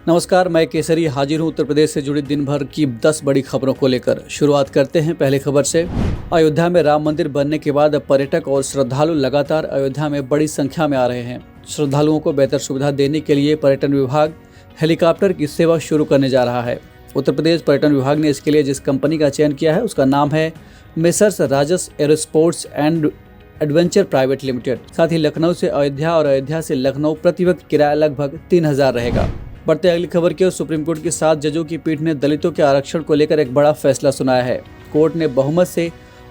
नमस्कार, मैं केसरी हाजिर हूँ उत्तर प्रदेश से जुड़ी दिन भर की 10 बड़ी खबरों को लेकर। शुरुआत करते हैं पहले खबर से। अयोध्या में राम मंदिर बनने के बाद अब पर्यटक और श्रद्धालु लगातार अयोध्या में बड़ी संख्या में आ रहे हैं। श्रद्धालुओं को बेहतर सुविधा देने के लिए पर्यटन विभाग हेलीकॉप्टर की सेवा शुरू करने जा रहा है। उत्तर प्रदेश पर्यटन विभाग ने इसके लिए जिस कंपनी का चयन किया है उसका नाम है messrs Rajas aerosports and adventure private limited. साथ ही लखनऊ से अयोध्या और अयोध्या से लखनऊ प्रति व्यक्ति किराया लगभग 3000 रहेगा। बढ़ते अगली खबर की ओर। सुप्रीम कोर्ट की 7 जजों की पीठ ने दलितों के आरक्षण को लेकर एक बड़ा फैसला सुनाया है। कोर्ट ने बहुमत से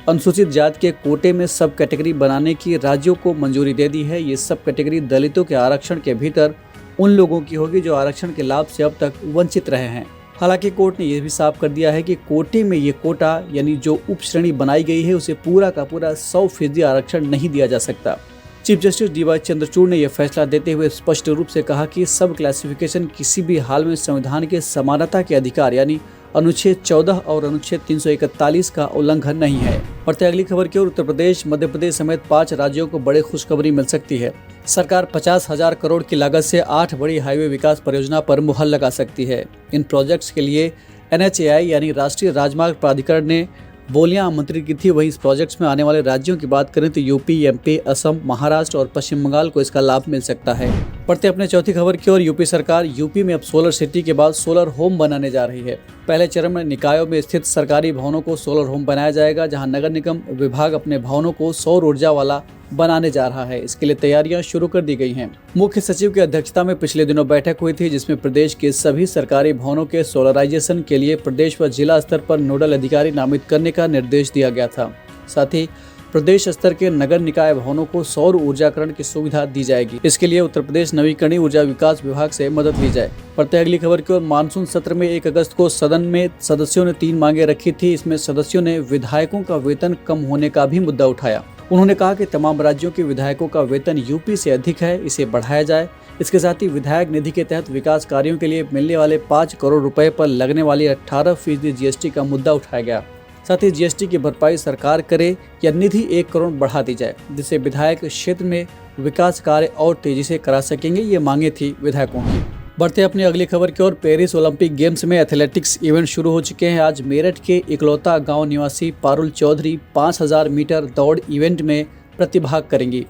अनुसूचित जाति के कोटे में सब कैटेगरी बनाने की राज्यों को मंजूरी दे दी है। ये सब कैटेगरी दलितों के आरक्षण के भीतर उन लोगों की होगी जो आरक्षण के लाभ से अब तक वंचित रहे हैं। हालांकि कोर्ट ने यह भी साफ कर दिया है कि कोटे में ये कोटा यानी जो उप श्रेणी बनाई गई है उसे पूरा का पूरा 100% आरक्षण नहीं दिया जा सकता। Chief justice D.Y.. चंद्रचूड़ ने यह फैसला देते हुए स्पष्ट रूप से कहा कि सब क्लासिफिकेशन किसी भी हाल में संविधान के समानता के अधिकार यानी अनुच्छेद 14 और अनुच्छेद 341 का उल्लंघन नहीं है। बढ़ते अगली खबर की ओर। उत्तर प्रदेश, मध्य प्रदेश समेत 5 राज्यों को बड़े खुशखबरी मिल सकती है। सरकार 50,000 करोड़ की लागत से 8 बड़ी हाईवे विकास परियोजना पर मुहर लगा सकती है। इन प्रोजेक्ट्स के लिए NHAI यानी राष्ट्रीय राजमार्ग प्राधिकरण ने बोलियां आमंत्रित की थी। वहीं इस प्रोजेक्ट्स में आने वाले राज्यों की बात करें तो यूपी, MP, असम, महाराष्ट्र और पश्चिम बंगाल को इसका लाभ मिल सकता है। पढ़ते अपने चौथी खबर की ओर। यूपी सरकार यूपी में अब सोलर सिटी के बाद सोलर होम बनाने जा रही है। पहले चरण में निकायों में स्थित सरकारी भवनों को सोलर होम बनाया जाएगा, जहां नगर निगम विभाग अपने भवनों को सौर ऊर्जा वाला बनाने जा रहा है। इसके लिए तैयारियां शुरू कर दी गई हैं। मुख्य सचिव की अध्यक्षता में पिछले दिनों बैठक हुई थी, जिसमें प्रदेश के सभी सरकारी भवनों के सोलराइजेशन के लिए प्रदेश व जिला स्तर पर नोडल अधिकारी नामित करने का निर्देश दिया गया था। साथ ही प्रदेश स्तर के नगर निकाय भवनों को सौर ऊर्जाकरण की सुविधा दी जाएगी। इसके लिए उत्तर प्रदेश नवीकरणीय ऊर्जा विकास विभाग से मदद ली जाए। पढ़ते अगली खबर की ओर। मानसून सत्र में 1 अगस्त को सदन में सदस्यों ने 3 मांगे रखी थी। इसमें सदस्यों ने विधायकों का वेतन कम होने का भी मुद्दा उठाया। उन्होंने कहा कि तमाम राज्यों के विधायकों का वेतन यूपी से अधिक है, इसे बढ़ाया जाए। इसके साथ ही विधायक निधि के तहत विकास कार्यों के लिए मिलने वाले 5 करोड़ रुपए पर लगने वाली 18% GST का मुद्दा उठाया गया। साथ ही GST की भरपाई सरकार करे या निधि 1 करोड़ बढ़ा दी जाए, जिससे विधायक क्षेत्र में विकास कार्य और तेजी से करा सकेंगे। ये मांगे थी विधायकों की। बढ़ते अपनी अगली खबर की ओर। पेरिस ओलंपिक गेम्स में एथलेटिक्स इवेंट शुरू हो चुके हैं। आज मेरठ के इकलौता गांव निवासी पारुल चौधरी 5000 मीटर दौड़ इवेंट में प्रतिभाग करेंगी।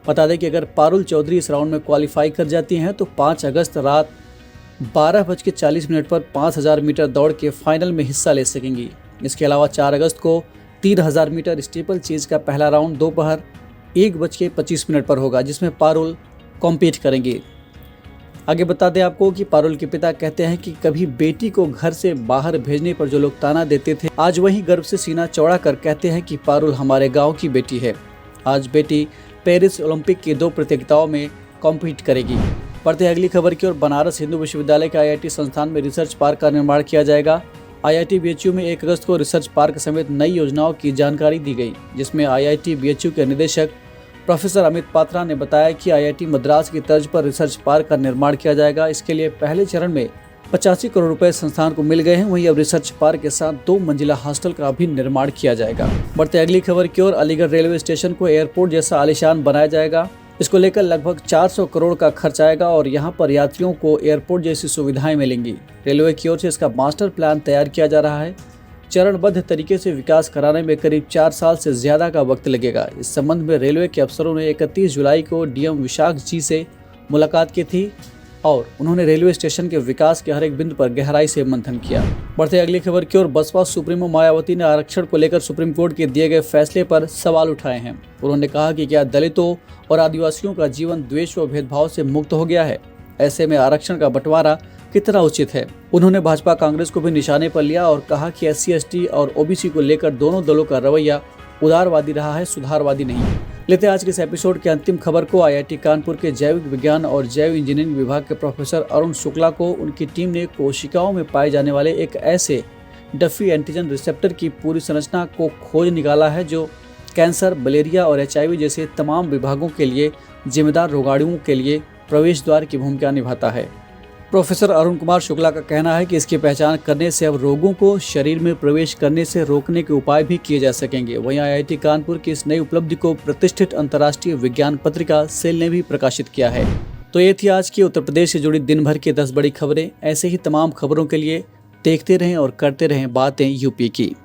बता दें कि अगर पारुल चौधरी इस राउंड में क्वालिफाई कर जाती हैं तो 5 अगस्त रात 12:40 पर 5000 मीटर दौड़ के फाइनल में हिस्सा ले सकेंगी। इसके अलावा 4 अगस्त को 3000 मीटर स्टीपल चेज का पहला राउंड दोपहर 1:25 पर होगा, जिसमें पारुल कॉम्पीट करेंगी। आगे बता दें आपको कि पारुल के पिता कहते हैं कि कभी बेटी को घर से बाहर भेजने पर जो लोग ताना देते थे, आज वही गर्व से सीना चौड़ा कर कहते हैं कि पारुल हमारे गांव की बेटी है। आज बेटी पेरिस ओलंपिक की 2 प्रतियोगिताओं में कॉम्पीट करेगी। बढ़ते अगली खबर की ओर। बनारस हिंदू विश्वविद्यालय के IIT संस्थान में रिसर्च पार्क का निर्माण किया जाएगा। IIT BHU में 1 अगस्त को रिसर्च पार्क समेत नई योजनाओं की जानकारी दी गई, जिसमें IIT BHU के निदेशक प्रोफेसर अमित पात्रा ने बताया कि IIT मद्रास की तर्ज पर रिसर्च पार्क का निर्माण किया जाएगा। इसके लिए पहले चरण में 85 करोड़ रुपए संस्थान को मिल गए हैं। वहीं अब रिसर्च पार्क के साथ 2 मंजिला हॉस्टल का भी निर्माण किया जाएगा। बढ़ते अगली खबर की ओर। अलीगढ़ रेलवे स्टेशन को एयरपोर्ट जैसा आलीशान बनाया जाएगा। इसको लेकर लगभग 400 करोड़ का खर्च आएगा और यहाँ पर यात्रियों को एयरपोर्ट जैसी सुविधाएं मिलेंगी। रेलवे की ओर से इसका मास्टर प्लान तैयार किया जा रहा है। चरणबद्ध तरीके से विकास कराने में करीब 4 साल से ज्यादा का वक्त लगेगा। इस संबंध में रेलवे के अफसरों ने 31 जुलाई को DM विशाख जी से मुलाकात की थी और उन्होंने रेलवे स्टेशन के विकास के हर एक बिंदु पर गहराई से मंथन किया। बढ़ते अगली खबर की ओर। बसपा सुप्रीमो मायावती ने आरक्षण को लेकर सुप्रीम कोर्ट के दिए गए फैसले पर सवाल उठाए हैं। उन्होंने कहा कि क्या दलितों और आदिवासियों का जीवन द्वेष व भेदभाव से मुक्त हो गया है? ऐसे में आरक्षण का बंटवारा कितना उचित है? उन्होंने भाजपा कांग्रेस को भी निशाने पर लिया और कहा कि SC ST और OBC को लेकर दोनों दलों का रवैया उदारवादी रहा है, सुधारवादी नहीं। लेते आज के इस एपिसोड के अंतिम खबर को। IIT कानपुर के जैविक विज्ञान और जैव इंजीनियरिंग विभाग के प्रोफेसर अरुण शुक्ला को उनकी टीम ने कोशिकाओं में पाए जाने वाले एक ऐसे डफी एंटीजन रिसेप्टर की पूरी संरचना को खोज निकाला है जो कैंसर, मलेरिया और HIV जैसे तमाम विभागों के लिए जिम्मेदार रोगाणुओं के लिए प्रवेश द्वार की भूमिका निभाता है। प्रोफेसर अरुण कुमार शुक्ला का कहना है कि इसकी पहचान करने से अब रोगों को शरीर में प्रवेश करने से रोकने के उपाय भी किए जा सकेंगे। वहीं IIT कानपुर की इस नई उपलब्धि को प्रतिष्ठित अंतर्राष्ट्रीय विज्ञान पत्रिका सेल ने भी प्रकाशित किया है। तो ये थी आज की उत्तर प्रदेश से जुड़ी दिन भर की 10 बड़ी खबरें। ऐसे ही तमाम खबरों के लिए देखते रहें और करते रहें बातें यूपी की।